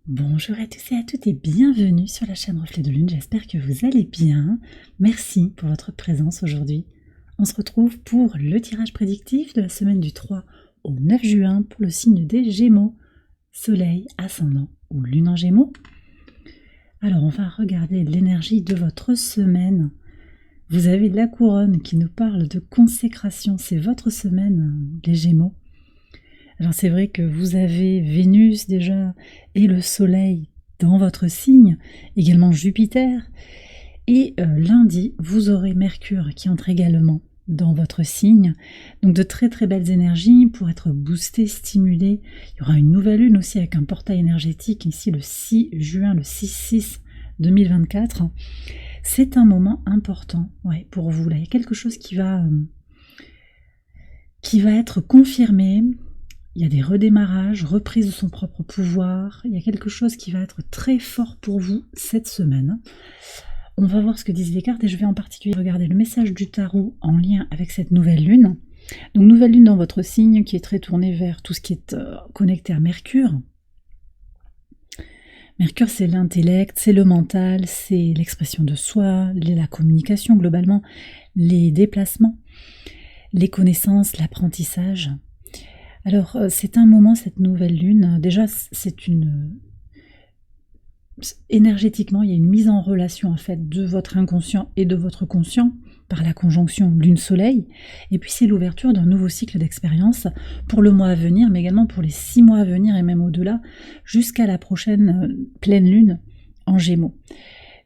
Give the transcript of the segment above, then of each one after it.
Bonjour à tous et à toutes et bienvenue sur la chaîne Reflet de Lune, j'espère que vous allez bien. Merci pour votre présence aujourd'hui. On se retrouve pour le tirage prédictif de la semaine du 3 au 9 juin pour le signe des Gémeaux, Soleil, Ascendant ou Lune en Gémeaux. Alors on va regarder l'énergie de votre semaine. Vous avez la couronne qui nous parle de consécration, c'est votre semaine les Gémeaux. Alors c'est vrai que vous avez Vénus déjà et le Soleil dans votre signe, également Jupiter, et lundi vous aurez Mercure qui entre également dans votre signe, donc de très très belles énergies pour être boosté, stimulé. Il y aura une nouvelle lune aussi avec un portail énergétique ici le 6 juin, le 6-6 2024. C'est un moment important pour vous, là il y a quelque chose qui va être confirmé. Il y a des redémarrages, reprise de son propre pouvoir. Il y a quelque chose qui va être très fort pour vous cette semaine. On va voir ce que disent les cartes et je vais en particulier regarder le message du tarot en lien avec cette nouvelle lune. Donc nouvelle lune dans votre signe qui est très tournée vers tout ce qui est connecté à Mercure. Mercure, c'est l'intellect, c'est le mental, c'est l'expression de soi, la communication globalement, les déplacements, les connaissances, l'apprentissage. Alors, c'est un moment, cette nouvelle lune, déjà, énergétiquement, il y a une mise en relation, en fait, de votre inconscient et de votre conscient, par la conjonction lune-soleil, et puis c'est l'ouverture d'un nouveau cycle d'expérience pour le mois à venir, mais également pour les 6 mois à venir, et même au-delà, jusqu'à la prochaine pleine lune en Gémeaux,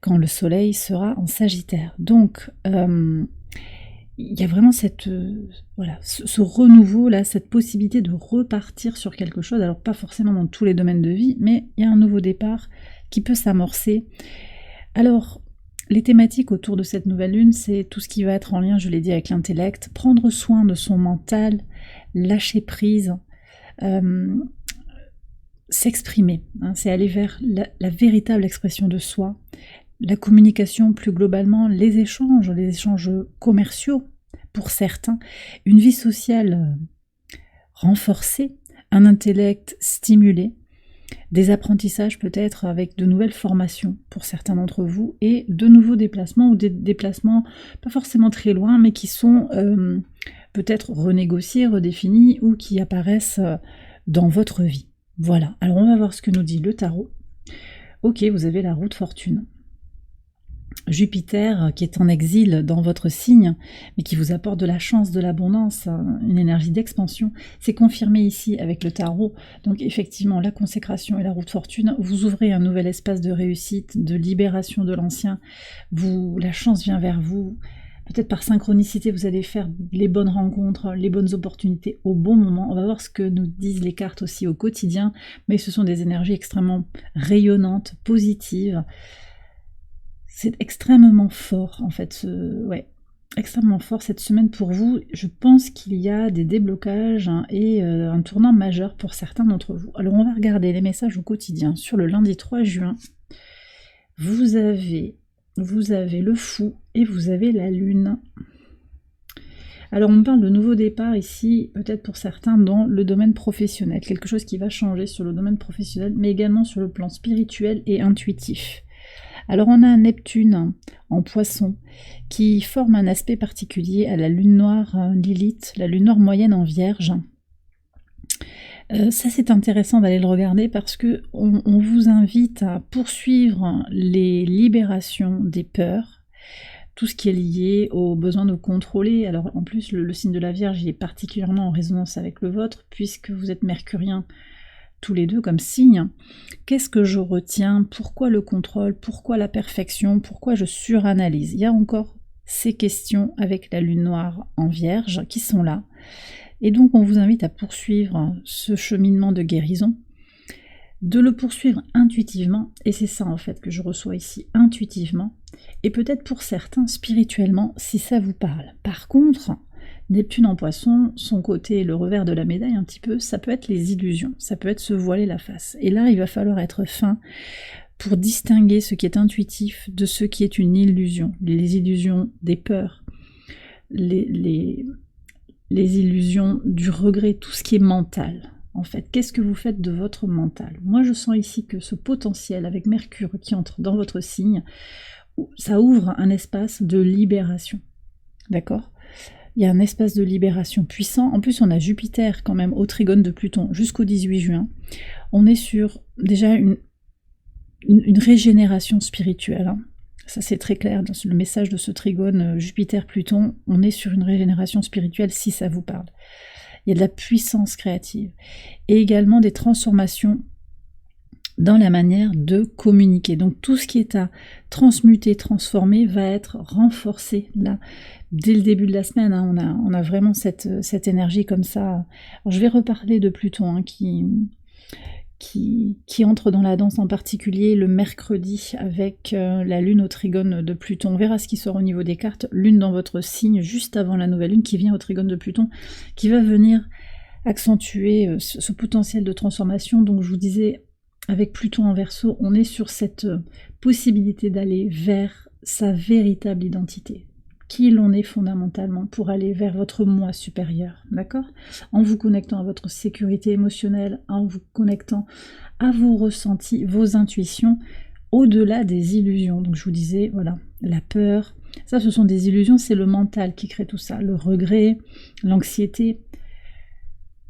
quand le soleil sera en Sagittaire. Donc, il y a vraiment ce renouveau là, cette possibilité de repartir sur quelque chose, alors pas forcément dans tous les domaines de vie, mais il y a un nouveau départ qui peut s'amorcer. Alors, les thématiques autour de cette nouvelle lune, c'est tout ce qui va être en lien, je l'ai dit, avec l'intellect, prendre soin de son mental, lâcher prise, s'exprimer, c'est aller vers la véritable expression de soi, la communication plus globalement, les échanges commerciaux pour certains, une vie sociale renforcée, un intellect stimulé, des apprentissages peut-être avec de nouvelles formations pour certains d'entre vous et de nouveaux déplacements ou des déplacements pas forcément très loin mais qui sont peut-être renégociés, redéfinis ou qui apparaissent dans votre vie. Voilà, alors on va voir ce que nous dit le tarot. Ok, vous avez la roue de fortune. Jupiter qui est en exil dans votre signe, mais qui vous apporte de la chance, de l'abondance, une énergie d'expansion, c'est confirmé ici avec le tarot. Donc effectivement, la consécration et la roue de fortune, vous ouvrez un nouvel espace de réussite, de libération de l'ancien, la chance vient vers vous, peut-être par synchronicité, vous allez faire les bonnes rencontres, les bonnes opportunités au bon moment. On va voir ce que nous disent les cartes aussi au quotidien, mais ce sont des énergies extrêmement rayonnantes, positives. C'est extrêmement fort, en fait, extrêmement fort cette semaine pour vous. Je pense qu'il y a des déblocages et un tournant majeur pour certains d'entre vous. Alors, on va regarder les messages au quotidien. Sur le lundi 3 juin, vous avez le fou et vous avez la lune. Alors, on parle de nouveau départ ici, peut-être pour certains, dans le domaine professionnel. Quelque chose qui va changer sur le domaine professionnel, mais également sur le plan spirituel et intuitif. Alors on a un Neptune en Poisson qui forme un aspect particulier à la lune noire Lilith, la lune noire moyenne en Vierge. Ça c'est intéressant d'aller le regarder parce que on vous invite à poursuivre les libérations des peurs, tout ce qui est lié au besoin de contrôler. Alors en plus le signe de la Vierge il est particulièrement en résonance avec le vôtre puisque vous êtes mercurien tous les deux comme signe. Qu'est-ce que je retiens? Pourquoi le contrôle? Pourquoi la perfection? Pourquoi je suranalyse? Il y a encore ces questions avec la lune noire en Vierge qui sont là. Et donc on vous invite à poursuivre ce cheminement de guérison, de le poursuivre intuitivement, et c'est ça en fait que je reçois ici, intuitivement, et peut-être pour certains spirituellement si ça vous parle. Par contre, Neptune en Poisson, son côté, le revers de la médaille un petit peu, ça peut être les illusions, ça peut être se voiler la face. Et là, il va falloir être fin pour distinguer ce qui est intuitif de ce qui est une illusion. Les illusions des peurs, les illusions du regret, tout ce qui est mental. en fait? Qu'est-ce que vous faites de votre mental? Moi, je sens ici que ce potentiel avec Mercure qui entre dans votre signe, ça ouvre un espace de libération, d'accord? Il y a un espace de libération puissant. En plus, on a Jupiter quand même au trigone de Pluton jusqu'au 18 juin. On est sur déjà une régénération spirituelle, hein. Ça, c'est très clair dans le message de ce trigone Jupiter-Pluton. On est sur une régénération spirituelle si ça vous parle. Il y a de la puissance créative et également des transformations dans la manière de communiquer. Donc tout ce qui est à transmuter, transformer va être renforcé là dès le début de la semaine, hein. On a vraiment cette énergie comme ça. Alors, je vais reparler de Pluton, hein, qui entre dans la danse en particulier le mercredi avec la lune au trigone de Pluton. On verra ce qui sort au niveau des cartes. Lune dans votre signe juste avant la nouvelle lune qui vient au trigone de Pluton, qui va venir accentuer ce potentiel de transformation. Donc je vous disais, avec Pluton en Verseau, on est sur cette possibilité d'aller vers sa véritable identité, qui l'on est fondamentalement, pour aller vers votre moi supérieur, d'accord? En vous connectant à votre sécurité émotionnelle, en vous connectant à vos ressentis, vos intuitions, au-delà des illusions. Donc je vous disais, voilà, la peur, ça ce sont des illusions, c'est le mental qui crée tout ça, le regret, l'anxiété,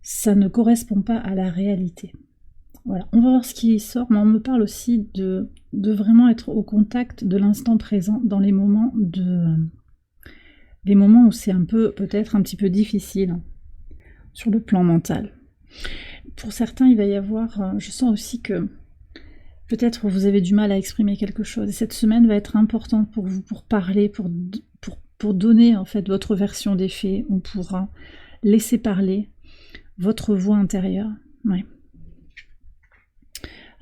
ça ne correspond pas à la réalité. Voilà, on va voir ce qui sort, mais on me parle aussi de vraiment être au contact de l'instant présent dans les moments où c'est peut-être un petit peu difficile sur le plan mental. Pour certains, il va y avoir, je sens aussi que peut-être vous avez du mal à exprimer quelque chose, et cette semaine va être importante pour vous, pour parler, pour donner en fait votre version des faits. On pourra laisser parler votre voix intérieure. Ouais.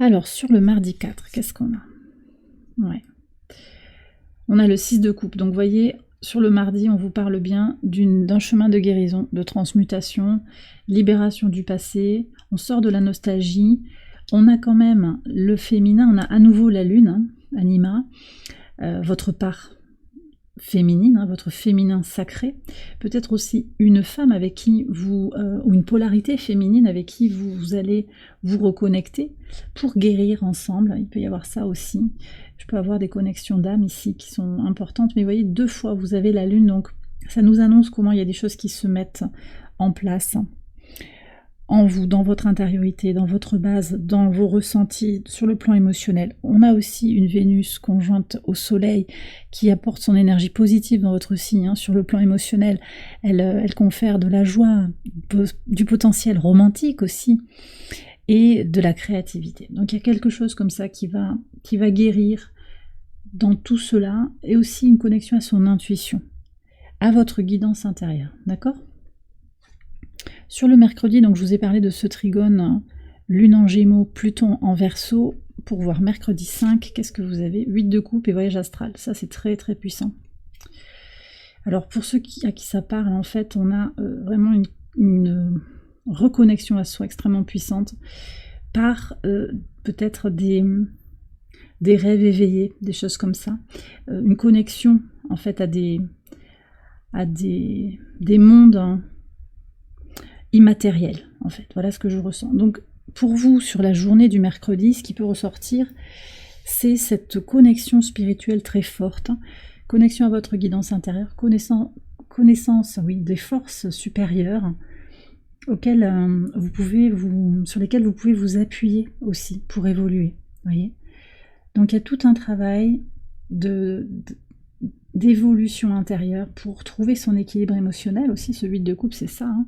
Alors, sur le mardi 4, qu'est-ce qu'on a? Ouais. On a le 6 de coupe. Donc, vous voyez, sur le mardi, on vous parle bien d'un chemin de guérison, de transmutation, libération du passé. On sort de la nostalgie. On a quand même le féminin. On a à nouveau la lune, hein, Anima, votre part féminine, hein, votre féminin sacré, peut-être aussi une femme avec qui ou une polarité féminine avec qui vous allez vous reconnecter pour guérir ensemble. Il peut y avoir ça aussi. Je peux avoir des connexions d'âme ici qui sont importantes, mais vous voyez, 2 fois vous avez la lune, donc ça nous annonce comment il y a des choses qui se mettent en place en vous, dans votre intériorité, dans votre base, dans vos ressentis, sur le plan émotionnel. On a aussi une Vénus conjointe au Soleil qui apporte son énergie positive dans votre signe, hein. Sur le plan émotionnel, elle confère de la joie, du potentiel romantique aussi, et de la créativité. Donc il y a quelque chose comme ça qui va guérir dans tout cela, et aussi une connexion à son intuition, à votre guidance intérieure, d'accord? Sur le mercredi, donc je vous ai parlé de ce trigone Lune en Gémeaux, Pluton en Verseau. Pour voir mercredi 5, qu'est-ce que vous avez? 8 de coupe et voyage astral. Ça, c'est très très puissant. Alors pour ceux à qui ça parle, en fait, on a vraiment une reconnexion à soi extrêmement puissante par peut-être des rêves éveillés, des choses comme ça. Une connexion, en fait, à des mondes, hein, immatériel, en fait. Voilà ce que je ressens. Donc, pour vous, sur la journée du mercredi, ce qui peut ressortir, c'est cette connexion spirituelle très forte, hein. Connexion à votre guidance intérieure, connaissance, oui, des forces supérieures auxquelles sur lesquelles vous pouvez vous appuyer aussi pour évoluer, voyez. Donc, il y a tout un travail d'évolution intérieure pour trouver son équilibre émotionnel aussi. Ce 8 de coupe, c'est ça, hein,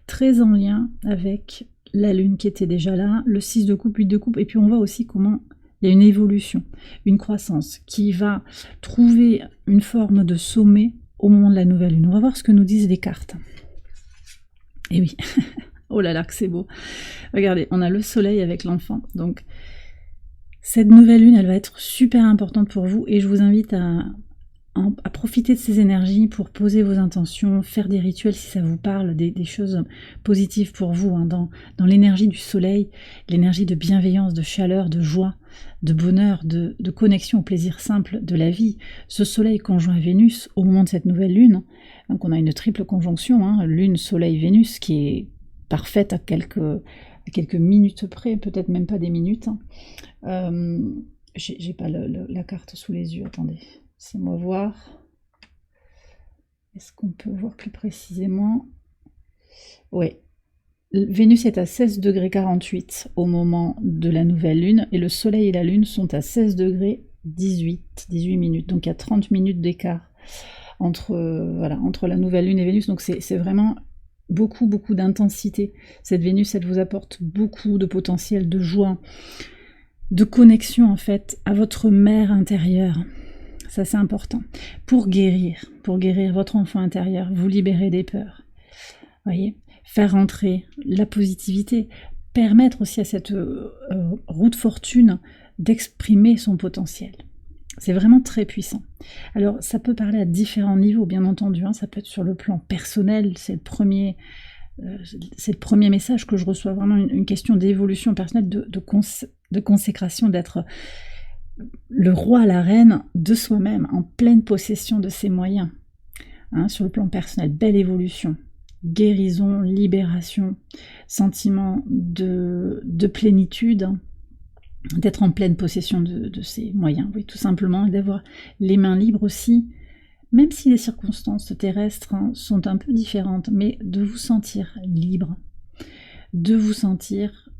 très en lien avec la lune qui était déjà là, le 6 de coupe, 8 de coupe, et puis on voit aussi comment il y a une évolution, une croissance qui va trouver une forme de sommet au moment de la nouvelle lune. On va voir ce que nous disent les cartes. Et oui, oh là là que c'est beau. Regardez, on a le soleil avec l'enfant, donc cette nouvelle lune, elle va être super importante pour vous, et je vous invite à profiter de ces énergies pour poser vos intentions, faire des rituels si ça vous parle, des choses positives pour vous, hein, dans l'énergie du soleil, l'énergie de bienveillance, de chaleur, de joie, de bonheur, de connexion au plaisir simple de la vie. Ce soleil conjoint à Vénus au moment de cette nouvelle lune, donc on a une triple conjonction, hein, lune, soleil, Vénus, qui est parfaite à quelques à quelques minutes près, peut-être même pas des minutes. J'ai pas la carte sous les yeux, attendez, laissez-moi voir. Est-ce qu'on peut voir plus précisément? Oui. Vénus est à 16 degrés 48 au moment de la nouvelle lune, et le soleil et la lune sont à 16 degrés 18 minutes, donc il y a 30 minutes d'écart entre la nouvelle lune et Vénus, donc c'est vraiment beaucoup d'intensité. Cette Vénus, elle vous apporte beaucoup de potentiel, de joie, de connexion en fait à votre mère intérieure. Ça c'est important. Pour guérir votre enfant intérieur, vous libérer des peurs. Voyez, faire rentrer la positivité, permettre aussi à cette roue de fortune d'exprimer son potentiel. C'est vraiment très puissant. Alors, ça peut parler à différents niveaux, bien entendu. Ça peut être sur le plan personnel, c'est le premier message que je reçois, vraiment une question d'évolution personnelle, de consécration, d'être le roi, la reine de soi-même, en pleine possession de ses moyens. Sur le plan personnel, belle évolution. Guérison, libération, sentiment de plénitude, d'être en pleine possession de ses moyens, oui, tout simplement, et d'avoir les mains libres aussi, même si les circonstances terrestres sont un peu différentes, mais de vous sentir libre, de vous sentir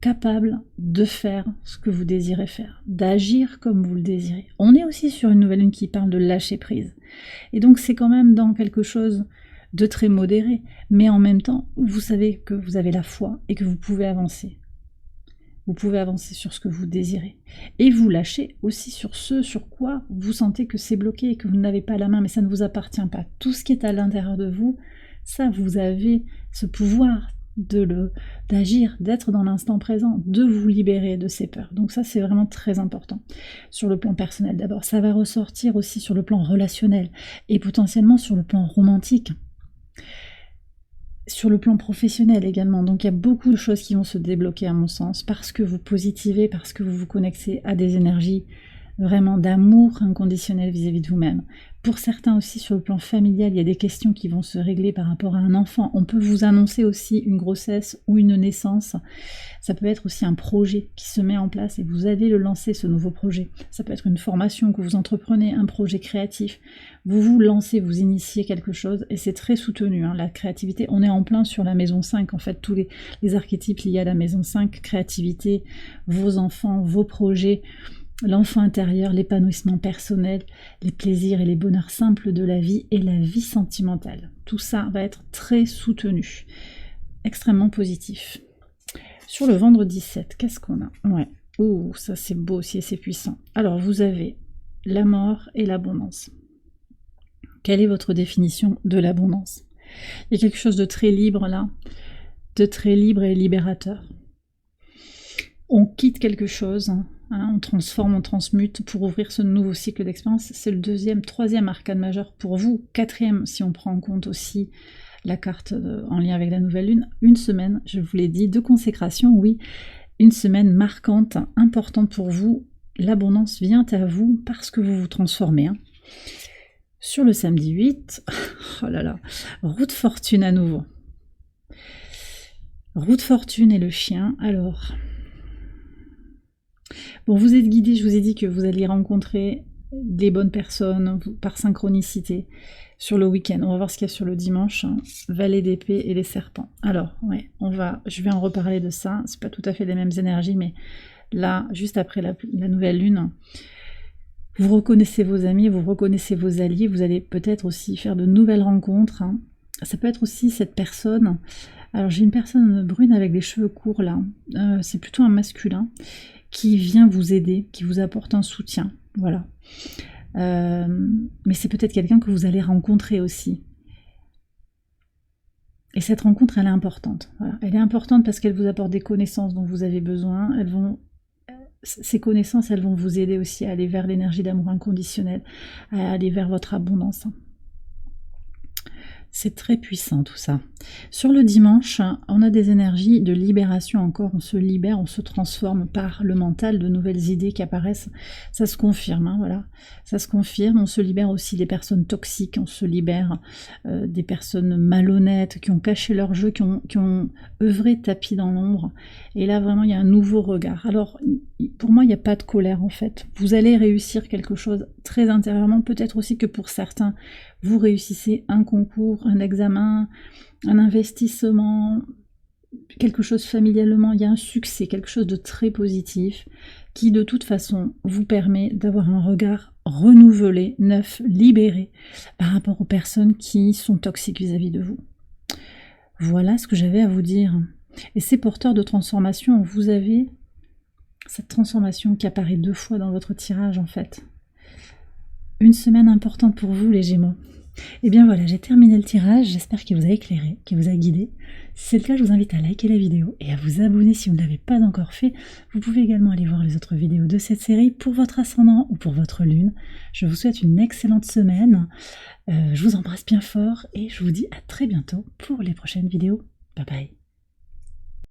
capable de faire ce que vous désirez faire, d'agir comme vous le désirez. On est aussi sur une nouvelle lune qui parle de lâcher prise, et donc c'est quand même dans quelque chose de très modéré, mais en même temps, vous savez que vous avez la foi et que vous pouvez avancer. Vous pouvez avancer sur ce que vous désirez. Et vous lâchez aussi sur ce sur quoi vous sentez que c'est bloqué et que vous n'avez pas la main, mais ça ne vous appartient pas. Tout ce qui est à l'intérieur de vous, ça, vous avez ce pouvoir d'agir, d'être dans l'instant présent, de vous libérer de ces peurs. Donc ça, c'est vraiment très important. Sur le plan personnel d'abord, ça va ressortir aussi sur le plan relationnel et potentiellement sur le plan romantique. Sur le plan professionnel également, donc il y a beaucoup de choses qui vont se débloquer à mon sens, parce que vous positivez, parce que vous vous connectez à des énergies vraiment d'amour inconditionnel vis-à-vis de vous-même. Pour certains aussi, sur le plan familial, il y a des questions qui vont se régler par rapport à un enfant. On peut vous annoncer aussi une grossesse ou une naissance. Ça peut être aussi un projet qui se met en place et vous allez le lancer, ce nouveau projet. Ça peut être une formation que vous entreprenez, un projet créatif. Vous vous lancez, vous initiez quelque chose et c'est très soutenu, la créativité. On est en plein sur la maison 5, en fait, tous les archétypes liés à la maison 5, créativité, vos enfants, vos projets, l'enfant intérieur, l'épanouissement personnel, les plaisirs et les bonheurs simples de la vie et la vie sentimentale. Tout ça va être très soutenu, extrêmement positif. Sur le vendredi 7, qu'est-ce qu'on a? Ouais, ça c'est beau aussi et c'est puissant. Alors vous avez la mort et l'abondance. Quelle est votre définition de l'abondance? Il y a quelque chose de très libre là, de très libre et libérateur. On quitte quelque chose, on transforme, on transmute pour ouvrir ce nouveau cycle d'expérience. C'est le troisième arcane majeur pour vous, quatrième si on prend en compte aussi la carte en lien avec la nouvelle lune. Une semaine, je vous l'ai dit, de consécration, oui, une semaine marquante, importante pour vous. L'abondance vient à vous parce que vous vous transformez. Sur le samedi 8, oh là là, roue de fortune à nouveau. Roue de fortune et le chien, alors... Bon, vous êtes guidé, je vous ai dit que vous alliez rencontrer des bonnes personnes par synchronicité sur le week-end. On va voir ce qu'il y a sur le dimanche, Valet d'épée et les serpents. Alors, ouais, je vais en reparler de ça. C'est pas tout à fait les mêmes énergies, mais là, juste après la nouvelle lune, vous reconnaissez vos amis, vous reconnaissez vos alliés, vous allez peut-être aussi faire de nouvelles rencontres. Ça peut être aussi cette personne. Alors, j'ai une personne brune avec des cheveux courts là. C'est plutôt un masculin qui vient vous aider, qui vous apporte un soutien, voilà. Mais c'est peut-être quelqu'un que vous allez rencontrer aussi. Et cette rencontre, elle est importante. Voilà. Elle est importante parce qu'elle vous apporte des connaissances dont vous avez besoin. Ces connaissances, elles vont vous aider aussi à aller vers l'énergie d'amour inconditionnel, à aller vers votre abondance. C'est très puissant tout ça. Sur le dimanche, on a des énergies de libération encore, on se libère, on se transforme par le mental, de nouvelles idées qui apparaissent, ça se confirme, hein, voilà, ça se confirme, on se libère aussi des personnes toxiques, on se libère des personnes malhonnêtes qui ont caché leur jeu, qui ont œuvré tapis dans l'ombre, et là vraiment il y a un nouveau regard. Alors pour moi il n'y a pas de colère en fait, vous allez réussir quelque chose très intérieurement, peut-être aussi que pour certains, vous réussissez un concours, un examen, un investissement, quelque chose familialement, il y a un succès, quelque chose de très positif qui de toute façon vous permet d'avoir un regard renouvelé, neuf, libéré par rapport aux personnes qui sont toxiques vis-à-vis de vous. Voilà ce que j'avais à vous dire. Et c'est porteur de transformation, vous avez cette transformation qui apparaît 2 fois dans votre tirage en fait. Une semaine importante pour vous les Gémeaux. Et bien voilà, j'ai terminé le tirage, j'espère qu'il vous a éclairé, qu'il vous a guidé. Si c'est le cas, je vous invite à liker la vidéo et à vous abonner si vous ne l'avez pas encore fait. Vous pouvez également aller voir les autres vidéos de cette série pour votre ascendant ou pour votre lune. Je vous souhaite une excellente semaine, je vous embrasse bien fort et je vous dis à très bientôt pour les prochaines vidéos. Bye bye.